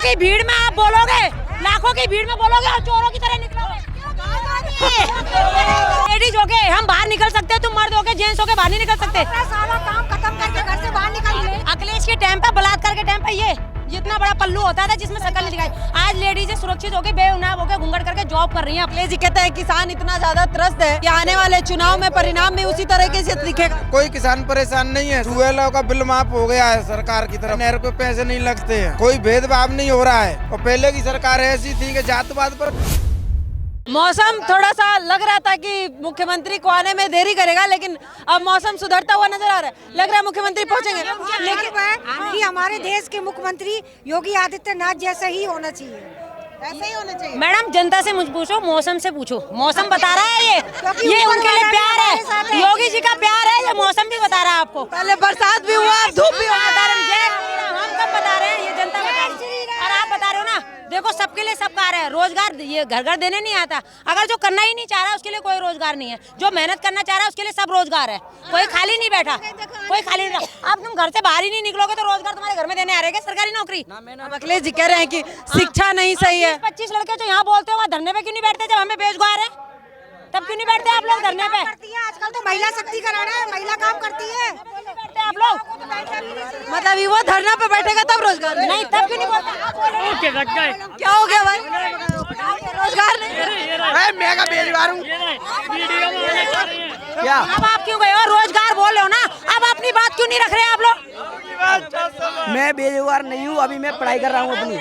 की भीड़ में आप बोलोगे, लाखों की भीड़ में बोलोगे और चोरों की तरह निकलोगे। लेडीज हो के हम बाहर निकल सकते हैं, तुम मर्द हो के जेंट्स हो के बाहर नहीं निकल सकते। सारा काम खत्म करके घर से बाहर निकल। अखिलेश के टाइम पे, बलात्कार के टाइम पे ये जितना बड़ा पल्लू होता था जिसमें शकल नहीं दिखाई, आज लेडीज सुरक्षित होकर बेगुनाह होकर घूंघट करके जॉब कर रही हैं। अखिलेश जी कहते हैं किसान इतना ज्यादा त्रस्त है कि आने वाले चुनाव में परिणाम भी उसी तरीके से दिखेगा। कोई किसान परेशान नहीं है, ट्यूबवेलों का बिल माफ हो गया है सरकार की तरफ, नहर पे पैसे नहीं लगते हैं, कोई भेदभाव नहीं हो रहा है। और पहले की सरकार ऐसी थी कि जातपात पर। मौसम थोड़ा सा लग रहा था कि मुख्यमंत्री को आने में देरी करेगा, लेकिन अब मौसम सुधरता हुआ नजर आ रहा है। लग रहा है मुख्यमंत्री पहुंचेंगे। लेकिन कि हमारे देश के मुख्यमंत्री योगी आदित्यनाथ जैसा ही होना चाहिए, ऐसा ही होना चाहिए। मैडम जनता से मुझ पूछो, मौसम से पूछो, मौसम बता रहा है ये उनके लिए प्यार है, योगी जी का प्यार है, ये मौसम भी बता रहा है आपको। पहले बरसात भी हुआ, धूप भी हुआ, हम कब बता रहे हैं, ये जनता बता रही है। और आप बता रहे हो ना, देखो सबके लिए सब कार्य है, रोजगार ये घर घर देने नहीं आता। अगर जो करना ही नहीं चाह रहा उसके लिए कोई रोजगार नहीं है, जो मेहनत करना चाह रहा है उसके लिए सब रोजगार है। कोई खाली नहीं बैठा, कोई खाली नहीं। अब तुम घर से बाहर ही नहीं निकलोगे तो रोजगार तुम्हारे घर में देने आ रहे हैं सरकारी नौकरी। अखिलेश जी कह रहे हैं कि शिक्षा नहीं सही है। 25 लड़के जो यहाँ बोलते हो धरने पे क्यों नहीं बैठते, जब हमें बेरोजगार है तब क्यों नहीं बैठते आप लोग धरने पे? आजकल तो महिला शक्तिकरण है, महिला काम करती है, बैठते आप लोग। मतलब वो धरना पे बैठेगा तब रोजगार नहीं, तब क्यों नहीं बोलते? क्या हो गया भाई, रोजगार नहीं? मैं का बेरोजगार हूँ क्या? अब आप क्यों गए हो, रोजगार बोले हो ना, अब अपनी बात क्यों नहीं रख रहे आप लोग? मैं बेरोजगार नहीं हूँ, अभी मैं पढ़ाई कर रहा हूँ अपनी।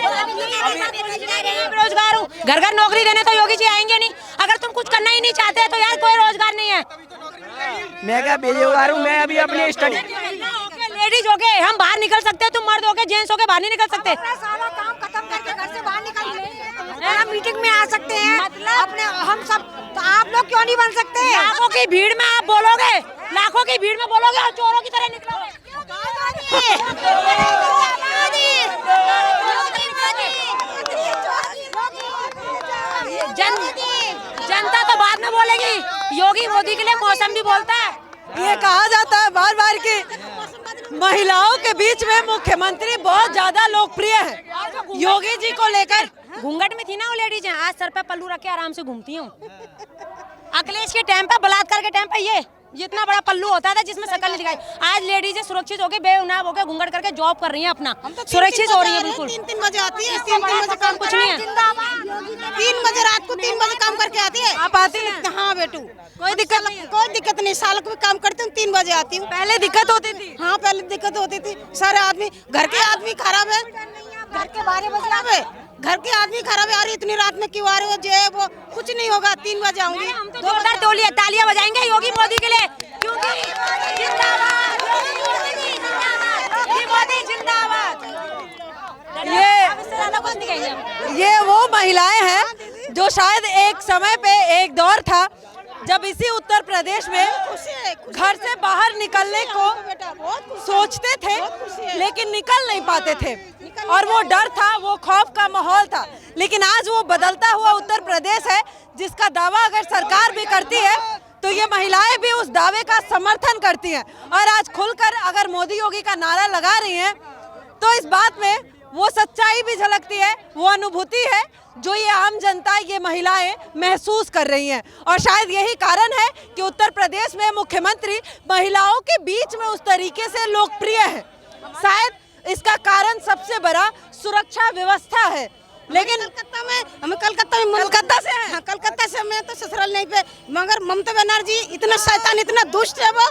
बेरोजगार हूँ, घर घर नौकरी देने तो योगी जी आएंगे नहीं। अगर तुम कुछ करना ही नहीं चाहते तो यार कोई रोजगार नहीं है। मैं क्या बेरोजगार हूँ, मैं अभी अपनी स्टडी। लेडीज हो के हम बाहर निकल सकते हैं, तुम मर्द हो के जेंट्स हो के बाहर नहीं निकल सकते। सारा काम खत्म करके घर से बाहर निकल। हम मीटिंग में आ सकते हैं अपने, हम सब, तो आप लोग क्यों नहीं बन सकते? लाखों की भीड़ में आप बोलोगे, लाखों की भीड़ में बोलोगे और चोरों की तरह निकलोगे। जनता तो बाद में बोलेगी, योगी मोदी के लिए मौसम भी बोलता है। ये कहा जाता है बार बार कि महिलाओं के बीच में मुख्यमंत्री बहुत ज्यादा लोकप्रिय है। योगी जी को लेकर घूंघट में थी ना वो लेडीज, आज सर पे पल्लू रख के आराम से घूमती हूँ। अखिलेश के टाइम पे, बलात्कार के टाइम पे ये जितना बड़ा पल्लू होता था जिसमें शकल नहीं दिखाई, आज लेडीज सुरक्षित होकर बेगुनाह होकर घूंघट करके जॉब कर रही हैं, अपना सुरक्षित हो रही है बिल्कुल। 3 बजे आती है, 3 बजे काम कुछ नहीं है। 3 बजे रात को 3 बजे काम करके आती है। आप आती हैं? हाँ बेटू, कोई दिक्कत नहीं है? कोई दिक्कत नहीं, साल को भी काम करती हूँ, 3 बजे आती हूँ। पहले दिक्कत होती थी? हाँ पहले दिक्कत होती थी, सारे आदमी, घर के आदमी खराब है, घर के 12 बजे खराब है, घर के आदमी खराब है। और इतनी रात में क्यों आ रहे हो, जो है वो कुछ नहीं होगा, 3 बजे आऊंगी। हम तो जोरदार तालियां बजाएंगे योगी मोदी के लिए, क्योंकि जिंदाबाद योगी मोदी जिंदाबाद। ये वो महिलाएं हैं जो शायद एक समय पे, एक दौर था जब इसी उत्तर प्रदेश में घर से बाहर निकलने को सोचते थे लेकिन निकल नहीं पाते थे, और वो डर था, वो खौफ का माहौल था। लेकिन आज वो बदलता हुआ उत्तर प्रदेश है जिसका दावा अगर सरकार भी करती है तो ये महिलाएं भी उस दावे का समर्थन करती हैं, और आज खुलकर अगर मोदी योगी का नारा लगा रही हैं तो इस बात में वो सच्चाई भी झलकती है, वो अनुभूति है जो ये आम जनता, ये महिलाएं महसूस कर रही हैं। और शायद यही कारण है कि उत्तर प्रदेश में मुख्यमंत्री महिलाओं के बीच में उस तरीके से लोकप्रिय है। शायद इसका कारण सबसे बड़ा सुरक्षा व्यवस्था है। लेकिन कलकत्ता से हैं। हाँ, कलकत्ता से। मैं तो ससुराल नहीं पे, मगर ममता बनर्जी इतना शैतान, इतना दुष्ट है वो।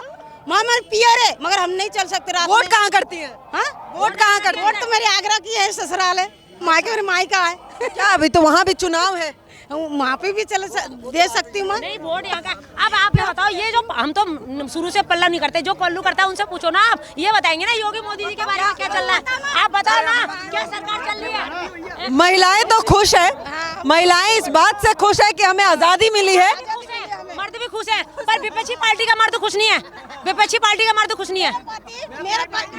हमारे पियर है, मगर हम नहीं चल सकते रात में। वोट कहाँ करती है? हाँ, वोट कहाँ करती है? वोट तो मेरे आगरा की है, ससुराल है, मायके मेरे मायका है। क्या अभी तो वहाँ भी चुनाव है? वहाँ पे भी दे सकती हूँ मैं। नहीं, वोट यहाँ का। अब आप ये बताओ, ये जो हम तो शुरू से पल्ला नहीं करते, जो पल्लू करता है उनसे पूछो ना, आप ये बताएंगे ना योगी मोदी जी के बारे में क्या चल रहा है। आप बताओ ना, क्या सरकार चल रही है? महिलाएं तो खुश है, महिलाएं इस बात से खुश है कि हमें आजादी मिली है। मर्द भी खुश है, पर विपक्षी पार्टी का मर्द खुश नहीं है, विपक्षी पार्टी का मर्द खुश नहीं है।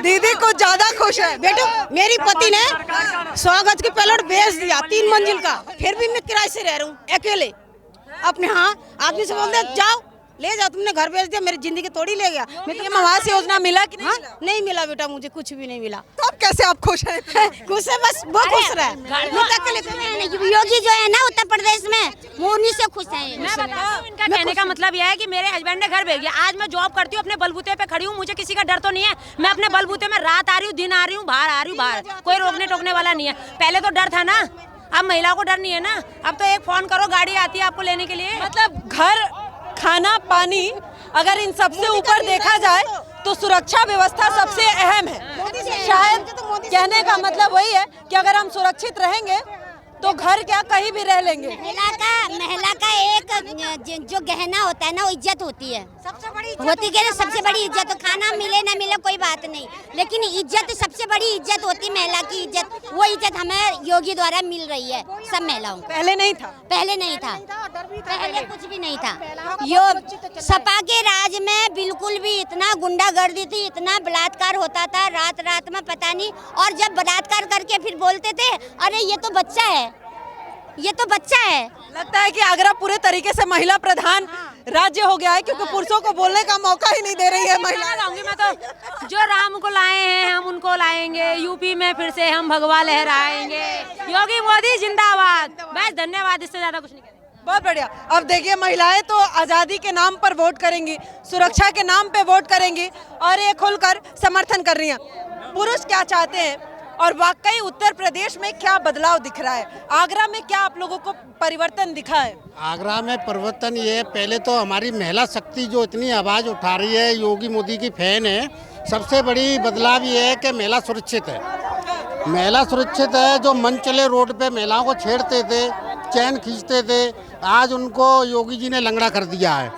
दीदी कुछ ज्यादा खुश है। बेटो, मेरी पति ने 100 गज की प्लॉट बेच दिया, 3 मंजिल का, फिर भी मैं किराए से रह रहा हूँ अकेले अपने। हाँ, आदमी से बोलते जाओ, ले जाओ, तुमने घर भेज दिया, मेरी जिंदगी थोड़ी ले गया। मैं ये आवास योजना मिला कि नहीं हाँ, मिला? नहीं मिला बेटा, मुझे कुछ भी नहीं मिला। तो अब कैसे आप खुश हैं? खुश है, बस वो खुश रहे। योगी जो है ना उत्तर प्रदेश में, वो उन्हीं से खुश है। मैं बता दूं, इनका कहने का मतलब यह है कि मेरे हस्बैंड ने घर भेज दिया। आज मैं जॉब करती हूँ, अपने बलबूते पे खड़ी हूँ, मुझे किसी का डर तो नहीं है। मैं अपने बलबूते में रात आ रही हूँ, दिन आ रही हूँ, बाहर आ रही हूँ, बाहर कोई रोकने टोकने वाला नहीं है। पहले तो डर था ना, अब महिलाओं को डर नहीं है ना। अब तो एक फोन करो, गाड़ी आती है आपको लेने के लिए। मतलब घर, खाना, पानी, अगर इन सबसे ऊपर देखा जाए तो सुरक्षा व्यवस्था सबसे अहम है। शायद कहने का मतलब वही है कि अगर हम सुरक्षित रहेंगे तो घर क्या कहीं भी रह लेंगे। महिला का एक जो गहना होता है ना, वो इज्जत होती है, सबसे बड़ी होती है। सबसे बड़ी इज्जत, तो खाना मिले ना मिले कोई बात नहीं, लेकिन इज्जत सबसे बड़ी इज्जत होती है। महिला की इज्जत, वो इज्जत हमें योगी द्वारा मिल रही है सब महिलाओं को। पहले नहीं था, पहले नहीं था, पहले कुछ भी नहीं था। यो सपा के राज में बिल्कुल भी इतना गुंडागर्दी थी, इतना बलात्कार होता था रात रात में, पता नहीं। और जब बलात्कार करके फिर बोलते थे अरे ये तो बच्चा है, ये तो बच्चा है। लगता है कि आगरा पूरे तरीके से महिला प्रधान राज्य हो गया है, क्योंकि पुरुषों को बोलने का मौका ही नहीं दे रही है महिला। मैं तो जो राम को लाए हैं हम उनको लाएंगे, यूपी में फिर से हम भगवा लहराएंगे, योगी मोदी जिंदाबाद। बस धन्यवाद, इससे ज्यादा कुछ नहीं करेंगे। बहुत बढ़िया। अब देखिए, महिलाएं तो आजादी के नाम पर वोट करेंगी, सुरक्षा के नाम पे वोट करेंगी और ये खुलकर समर्थन कर रही हैं। पुरुष क्या चाहते हैं और वाकई उत्तर प्रदेश में क्या बदलाव दिख रहा है, आगरा में क्या आप लोगों को परिवर्तन दिखा है? आगरा में परिवर्तन ये है, पहले तो हमारी महिला शक्ति जो इतनी आवाज़ उठा रही है, योगी मोदी की फैन है। सबसे बड़ी बदलाव ये है कि महिला सुरक्षित है, महिला सुरक्षित है। जो मन चले रोड पे महिलाओं को छेड़ते थे, चैन खींचते थे, आज उनको योगी जी ने लंगड़ा कर दिया है।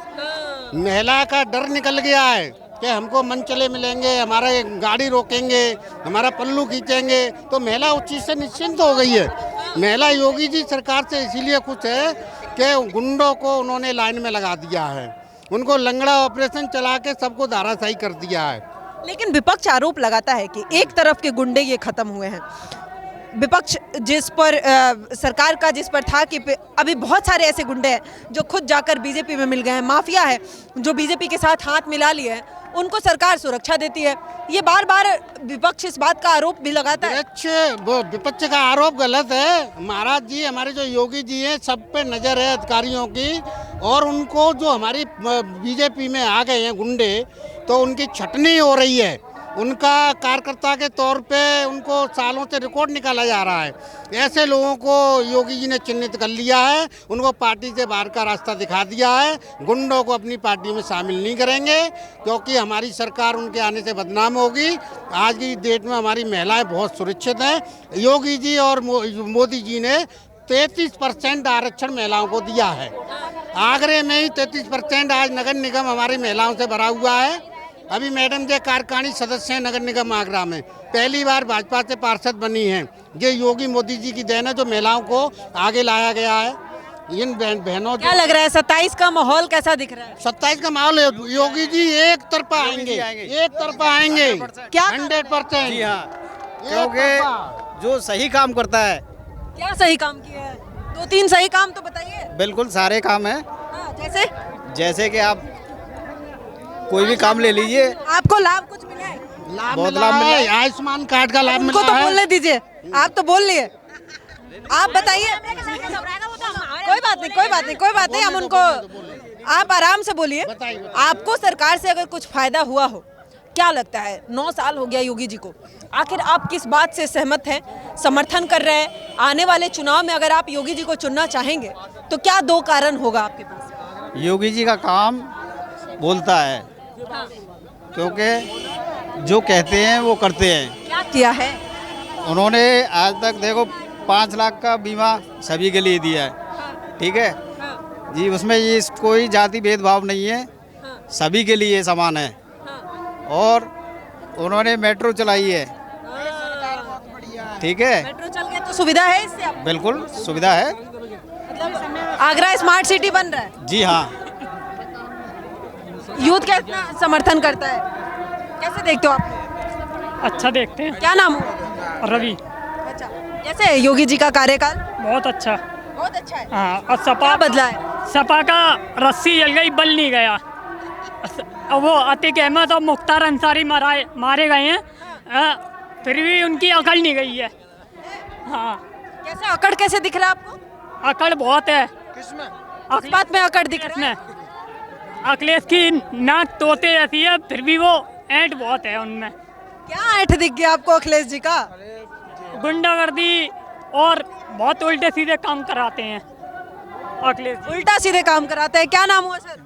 महिला का डर निकल गया है कि हमको मन चले मिलेंगे, हमारा गाड़ी रोकेंगे, हमारा पल्लू खींचेंगे, तो महिला उस चीज़ से निश्चिंत हो गई है। महिला योगी जी सरकार से इसीलिए खुश है कि गुंडों को उन्होंने लाइन में लगा दिया है, उनको लंगड़ा ऑपरेशन चला के सबको धाराशाही कर दिया है। लेकिन विपक्ष आरोप लगाता है कि एक तरफ के गुंडे ये खत्म हुए हैं, विपक्ष जिस पर सरकार का जिस पर था कि अभी बहुत सारे ऐसे गुंडे हैं जो खुद जाकर बीजेपी में मिल गए हैं, माफिया है जो बीजेपी के साथ हाथ मिला लिए हैं, उनको सरकार सुरक्षा देती है। ये बार बार विपक्ष इस बात का आरोप भी लगाता है। विपक्ष का आरोप गलत है। महाराज जी, हमारे जो योगी जी हैं, सब पे नजर है अधिकारियों की, और उनको जो हमारी बीजेपी में आ गए हैं गुंडे, तो उनकी छटनी हो रही है। उनका कार्यकर्ता के तौर पे उनको सालों से रिकॉर्ड निकाला जा रहा है। ऐसे लोगों को योगी जी ने चिन्हित कर लिया है, उनको पार्टी से बाहर का रास्ता दिखा दिया है। गुंडों को अपनी पार्टी में शामिल नहीं करेंगे, क्योंकि हमारी सरकार उनके आने से बदनाम होगी। आज की डेट में हमारी महिलाएं बहुत सुरक्षित हैं। योगी जी और मोदी जी ने 33% आरक्षण महिलाओं को दिया है। आगरे में ही 33% आज नगर निगम हमारी महिलाओं से भरा हुआ है। अभी मैडम जो कार्यकारिणी सदस्य हैं नगर निगम आगरा में, पहली बार भाजपा से पार्षद बनी हैं। ये योगी मोदी जी की देन है जो महिलाओं को आगे लाया गया है। इन बहनों, क्या लग रहा है 27 का माहौल कैसा दिख रहा है? 27 का माहौल है, योगी जी एक तरफा आएंगे, एक तरफा आएंगे। क्या 100%? जी हाँ, क्योंकि जो सही काम करता है। क्या सही काम किया है? 2-3 सही काम तो बताइए। बिल्कुल सारे काम है। जैसे कि आप कोई भी काम ले लीजिए, आपको लाभ कुछ मिला है? बहुत लाभ मिला है। आयुष्मान कार्ड का लाभ मिला है। उनको तो बोलने दीजिए, आप तो बोल लिए, आप बताइए। कोई बात नहीं, कोई बात नहीं, कोई बात नहीं, हम उनको, आप आराम से बोलिए। आपको सरकार से अगर कुछ फायदा हुआ हो, क्या लगता है? 9 साल हो गया योगी जी को, आखिर आप किस बात से सहमत हैं, समर्थन कर रहे हैं? आने वाले चुनाव में अगर आप योगी जी को चुनना चाहेंगे तो क्या 2 कारण होगा आपके पास? योगी जी का काम बोलता है, क्योंकि जो कहते हैं वो करते हैं। क्या किया है उन्होंने? आज तक देखो 5 लाख का बीमा सभी के लिए दिया है, ठीक है जी। उसमें ये कोई जाति भेदभाव नहीं है, सभी के लिए समान है। और उन्होंने मेट्रो चलाई है, ठीक है। मेट्रो चल गए तो सुविधा है इससे आपको? बिल्कुल सुविधा है। आगरा स्मार्ट सिटी बन रहा है। जी हाँ, यूथ कैसा समर्थन करता है, कैसे देखते हो आप? अच्छा देखते हैं। क्या नाम हुआ? रवि। अच्छा, कैसे है योगी जी का कार्यकाल? बहुत अच्छा। बहुत अच्छा है। हाँ, और क्या सपा बदला है? सपा का रस्सी जल गई, बल नहीं गया। वो अतीक अहमद और मुख्तार अंसारी मारे गए हैं, फिर भी उनकी अकड़ नहीं गई है। हाँ, कैसे अकड़ कैसे दिख रहा है आपको? अकड़ बहुत है। किसमें? किस बात में अकड़ दिख रहा है? अखिलेश की नाक तोते जैसी है, फिर भी वो ऐंठ बहुत है उनमें। क्या ऐठ दिख गया आपको अखिलेश जी का? गुंडागर्दी और बहुत उल्टे सीधे काम कराते हैं अखिलेश जी। उल्टा सीधे काम कराते हैं। क्या नाम हुआ सर?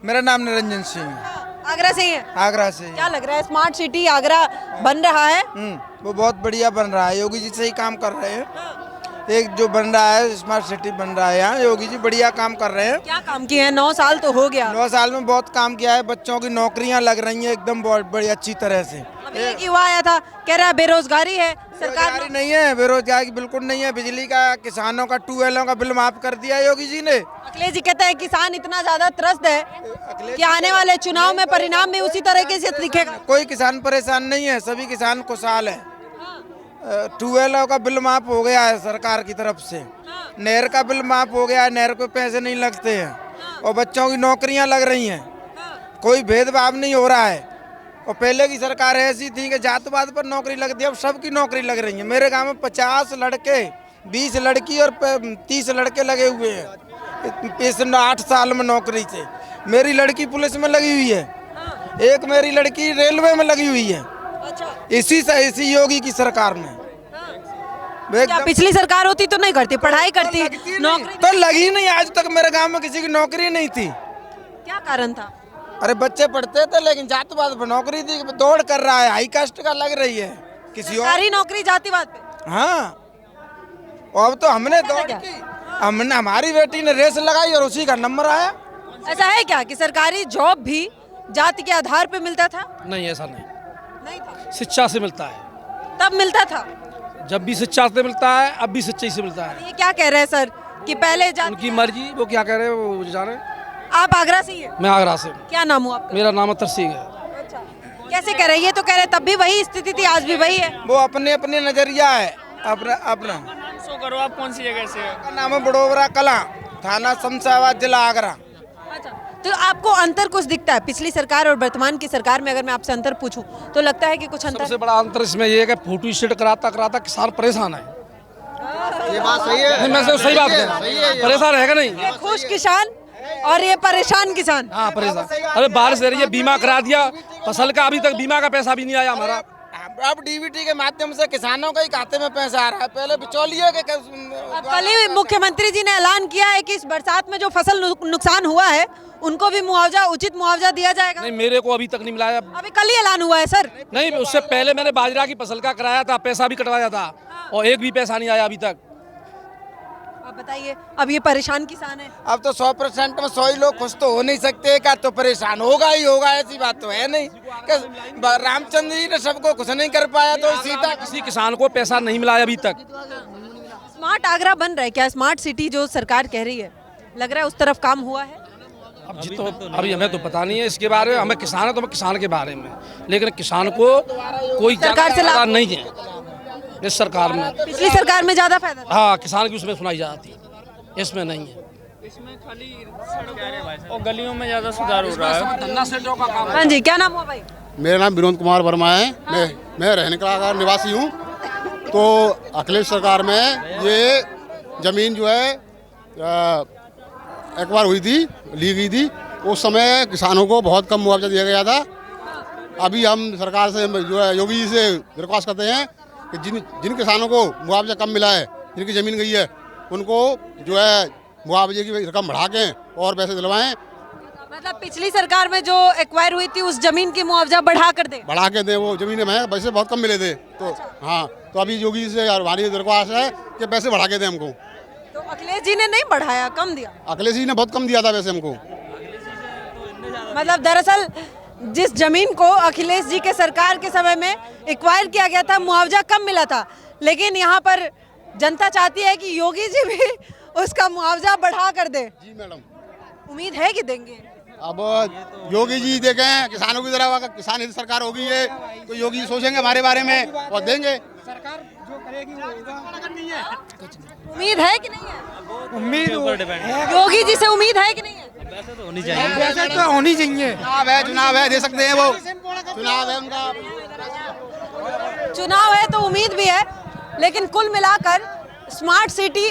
मेरा नाम निरंजन सिंह है, आगरा से ही है। आगरा से। क्या लग रहा है, स्मार्ट सिटी आगरा बन रहा है? वो बहुत बढ़िया बन रहा है, योगी जी सही काम कर रहे हैं। एक जो बन रहा है स्मार्ट सिटी बन रहा है यहाँ, योगी जी बढ़िया काम कर रहे हैं। क्या काम किए हैं? 9 साल तो हो गया। 9 साल में बहुत काम किया है, बच्चों की नौकरियां लग रही हैं एकदम बहुत बड़ी अच्छी तरह से। अभी एक युवा आया था, कह रहा है बेरोजगारी है, सरकार बेरोजगारी नहीं है, बेरोजगारी बिल्कुल नहीं है। बिजली का, किसानों का, ट्यूबवेलों का बिल माफ कर दिया योगी जी ने। अखिलेश जी कहते हैं किसान इतना ज्यादा त्रस्त है कि आने वाले चुनाव में परिणाम भी उसी तरीके से दिखेगा। कोई किसान परेशान नहीं है, सभी किसान खुशहाल है। ट्यूबवेलों का बिल माफ हो गया है सरकार की तरफ से, नहर का बिल माफ हो गया है, नहर पे पैसे नहीं लगते हैं, और बच्चों की नौकरियां लग रही हैं। कोई भेदभाव नहीं हो रहा है। और पहले की सरकार ऐसी थी कि जातवाद पर नौकरी लगती है, अब सबकी नौकरी लग रही है। मेरे गांव में 50 लड़के, 20 लड़की और 30 लड़के लगे हुए हैं इस 8 साल में नौकरी से। मेरी लड़की पुलिस में लगी हुई है, एक मेरी लड़की रेलवे में लगी हुई है। इसी योगी की सरकार में। क्या पिछली सरकार होती तो नहीं करती, पढ़ाई करती, नौकरी तो लगी नहीं। आज तक मेरे गांव में किसी की नौकरी नहीं थी। क्या कारण था? अरे बच्चे पढ़ते थे लेकिन जातिवाद पर नौकरी थी, दौड़ कर रहा है, हाई कास्ट का लग रही है किसी और। सारी नौकरी जातिवाद पे। हाँ, और अब तो हमने दौड़ की, हमने, हमारी बेटी ने रेस लगाई और उसी का नंबर आया। ऐसा है क्या कि सरकारी जॉब भी जाति के आधार पे मिलता था? नहीं, ऐसा नहीं था। शिक्षा से मिलता है। तब मिलता था? जब भी शिक्षा से मिलता है, अब भी सच्चाई से मिलता है। ये क्या कह रहे हैं सर कि पहले उनकी मर्जी, वो क्या कह रहे हैं वो जाने। आप आगरा से ही हैं? मैं आगरा से। क्या नाम हुआ आपका? मेरा नाम तरसीग है। अच्छा, कैसे कह रहे हैं? ये तो कह रहे तब भी वही स्थिति थी, आज भी वही है। वो अपने अपने नजरिया है, अपना। करो आप कौन सी जगह से? नाम है बड़ोबरा कला, थाना शमशाबाद, जिला आगरा। अच्छा, तो आपको अंतर कुछ दिखता है पिछली सरकार और वर्तमान की सरकार में? अगर मैं आपसे अंतर पूछूं तो लगता है कि कुछ अंतर? सबसे बड़ा अंतर इसमें ये है कि फोटो स्टेट कराता किसान परेशान है। ये बात सही है। मैं सही बात कह रहा हूं, परेशान है नहीं। ये खुश किसान और ये परेशान किसान। हाँ, परेशान। अरे बारिश दे रही है, बीमा करा दिया फसल का, अभी तक बीमा का पैसा भी नहीं आया हमारा। अब डीबीटी के माध्यम से किसानों के ही खाते में पैसा आ रहा है, पहले बिचौलिए के। कल ही मुख्यमंत्री जी ने ऐलान किया है कि इस बरसात में जो फसल नुकसान हुआ है उनको भी मुआवजा, उचित मुआवजा दिया जाएगा। नहीं, मेरे को अभी तक नहीं मिला है। अभी कल ही ऐलान हुआ है सर। नहीं, उससे पहले मैंने बाजरा की फसल का कराया था, पैसा भी कटवाया था, और एक भी पैसा नहीं आया अभी तक। आप बताइए, अब ये परेशान किसान है। अब तो 100% में 100 ही लोग खुश तो हो नहीं सकते, क्या तो परेशान होगा ही होगा, ऐसी बात तो है नहीं। रामचंद्र जी ने सबको खुश नहीं कर पाया तो सीधा किसी किसान को पैसा नहीं मिला है अभी तक। स्मार्ट आगरा बन रहा है क्या? स्मार्ट सिटी जो सरकार कह रही है, लग रहा है उस तरफ काम हुआ है? अब जी तो अभी हमें तो पता नहीं है इसके बारे में। हमें किसान है तो हमें किसान के बारे में, लेकिन किसान को कोई सरकार से लाभ नहीं है इस सरकार में। पिछली सरकार में ज्यादा फायदा था। हाँ, किसान की उसमें सुनाई जाती है, इसमें नहीं है। इसमें खाली और गलियों में ज्यादा सुधार हो रहा है। धन्ना सेठों का काम। हाँ जी, क्या नाम हुआ भाई? मेरा नाम विनोद कुमार वर्मा है। मैं रहने का निवासी हूँ। तो अखिलेश सरकार में ये जमीन जो है एक बार हुई थी, ली गई थी, उस समय किसानों को बहुत कम मुआवजा दिया गया था। अभी हम सरकार से जो है योगी जी से दरख्वास्त करते हैं कि जिन किसानों को मुआवजा कम मिला है, जिनकी ज़मीन गई है, उनको जो है मुआवजे की रकम बढ़ा के और पैसे दिलवाएं। मतलब पिछली सरकार में जो एक्वायर हुई थी उस जमीन की मुआवजा बढ़ा कर दे, बढ़ा के दे। वो जमीन में पैसे बहुत कम मिले थे, तो हाँ, तो अभी योगी जी से हमारी दरख्वास्त है कि पैसे बढ़ा के दें हमको। तो अखिलेश जी ने नहीं बढ़ाया, कम दिया? अखिलेश जी ने बहुत कम दिया था वैसे हमको। मतलब दरअसल जिस जमीन को अखिलेश जी के सरकार के समय में एक्वायर किया गया था, मुआवजा कम मिला था, लेकिन यहाँ पर जनता चाहती है कि योगी जी भी उसका मुआवजा बढ़ा कर दे। जी मैडम, उम्मीद है कि देंगे। अब योगी जी देखें, किसानों की तरफ किसान हित सरकार होगी है, तो योगी जी सोचेंगे हमारे बारे में और देंगे। सरकार जो करेगी वो होगा। उम्मीद है कि नहीं है? उम्मीद योगी जी से उम्मीद है कि नहीं है? वैसे तो होनी चाहिए। वैसे तो होनी चाहिए। चुनाव है, दे सकते हैं वो, चुनाव है उनका। चुनाव है तो उम्मीद भी है, लेकिन कुल मिलाकर स्मार्ट सिटी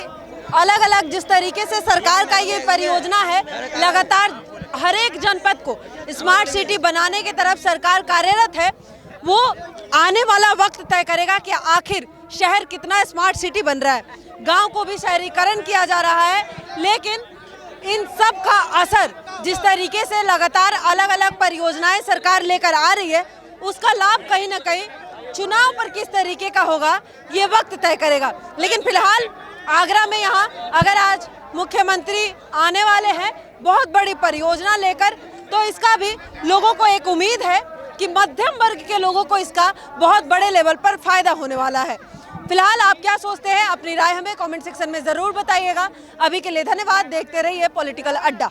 अलग अलग जिस तरीके से सरकार का ये परियोजना है, लगातार हर एक जनपद को स्मार्ट सिटी बनाने की तरफ सरकार कार्यरत है। वो आने वाला वक्त तय करेगा कि आखिर शहर कितना स्मार्ट सिटी बन रहा है। गांव को भी शहरीकरण किया जा रहा है, लेकिन इन सब का असर जिस तरीके से लगातार अलग अलग परियोजनाएं सरकार लेकर आ रही है, उसका लाभ कहीं ना कहीं चुनाव पर किस तरीके का होगा ये वक्त तय करेगा। लेकिन फिलहाल आगरा में यहाँ अगर आज मुख्यमंत्री आने वाले हैं बहुत बड़ी परियोजना लेकर, तो इसका भी लोगों को एक उम्मीद है कि मध्यम वर्ग के लोगों को इसका बहुत बड़े लेवल पर फायदा होने वाला है। फिलहाल आप क्या सोचते हैं, अपनी राय हमें कमेंट सेक्शन में जरूर बताइएगा। अभी के लिए धन्यवाद, देखते रहिए पॉलिटिकल अड्डा।